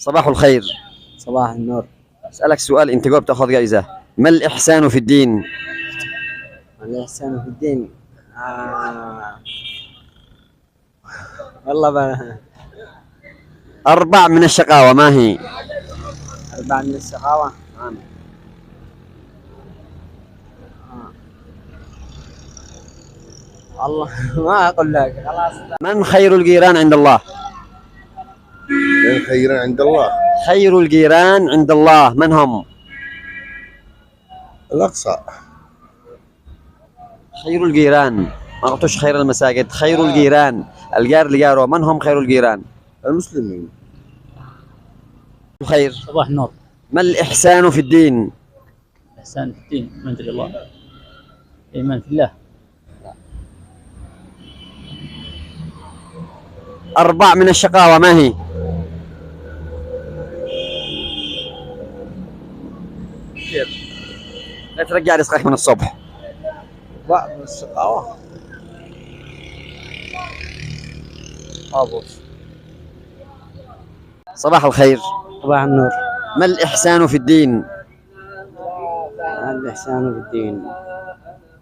صباح الخير. صباح النور. أسألك سؤال أنت جاوب تأخذ جائزة. ما الإحسان في الدين؟ الإحسان في الدين والله 4 من الشقاوة ما هي؟ 4 من السخاوة. الله ما أقول لك خلاص. من خير الجيران عند الله؟ من خير عند الله؟ خير الجيران عند الله من هم؟ الأقصى. خير الجيران، ما قلتوش خير المساجد، خير الجيران، الجار لجاره، من هم خير الجيران؟ المسلمين. خير. صباح النور. ما الإحسان في الدين؟ الإحسان في الدين من الله، الإيمان في الله. 4 من الشقاوة ما هي؟ لا ترجع رزقك من الصبح. 4 من السخاوة. صباح الخير. صباح النور. ما الإحسان في الدين؟ الإحسان في الدين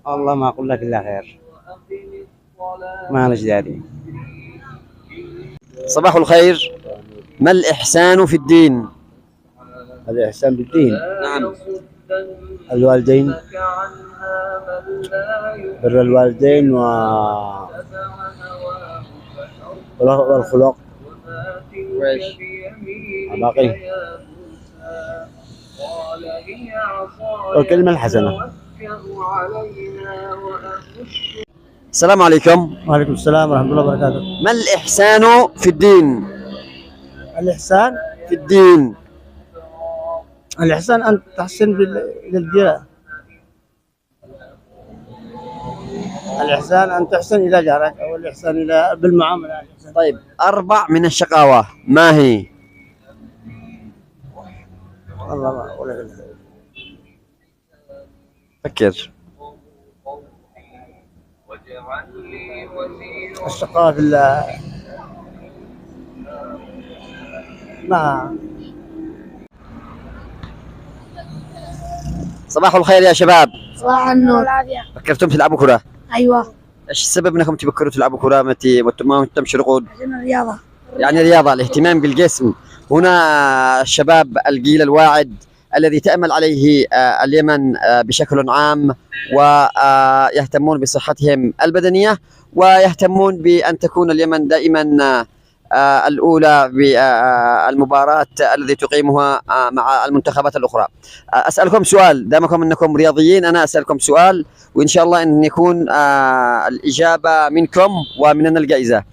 والله ما أقول لك إلا خير، ما لش داري. صباح الخير. ما الإحسان في الدين؟ الإحسان بالدين نعم. الوالدين، بر الوالدين والخلق باقي والكلمة الحسنة. السلام عليكم. وعليكم السلام ورحمة الله وبركاته. ما الإحسان في الدين؟ الإحسان في الدين. الإحسان أن تحسن للجيران. الإحسان أن تحسن إلى جارك، أو الإحسان إلى بالمعاملة. طيب 4 من الشقاوة ما هي؟ والله ما أقول لك. فكر. الشقاوة في ما. صباح الخير يا شباب. صباح النور. فكرتم تلعبوا كرة؟ ايوه. ايش السبب انكم تفكروا تلعبوا كرة ما تمشوا ركض؟ عشان الرياضه. يعني رياضة، الاهتمام بالجسم. هنا الشباب الجيل الواعد الذي تأمل عليه اليمن بشكل عام، ويهتمون بصحتهم البدنية، ويهتمون بأن تكون اليمن دائما الأولى بالمباراة الذي تقيمها مع المنتخبات الأخرى. أسألكم سؤال، دامكم أنكم رياضيين أنا أسألكم سؤال، وإن شاء الله أن يكون الإجابة منكم ومننا الجائزة.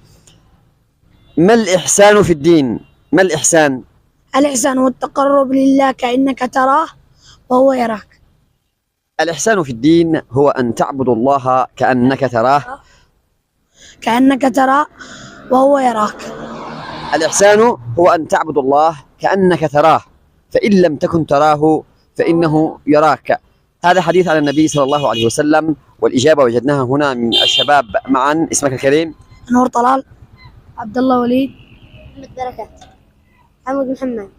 ما الإحسان في الدين؟ ما الإحسان؟ الإحسان هو التقرب لله كأنك تراه وهو يراك. الإحسان في الدين هو أن تعبد الله كأنك تراه. كأنك تراه وهو يراك. الإحسان هو أن تعبد الله كأنك تراه، فإن لم تكن تراه فإنه يراك. هذا حديث عن النبي صلى الله عليه وسلم، والإجابة وجدناها هنا من الشباب معا. اسمك الكريم؟ نور طلال. عبد الله وليد. محمد بركات. محمد محمد.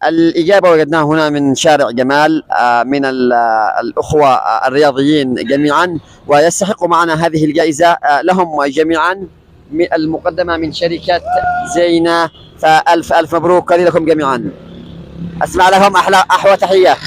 الإجابة وجدناها هنا من شارع جمال، من الأخوة الرياضيين جميعا، ويستحق معنا هذه الجائزة لهم جميعا المقدمة من شركة زينة، فألف ألف مبروك لكم جميعا. أسمع لهم أحوى تحية.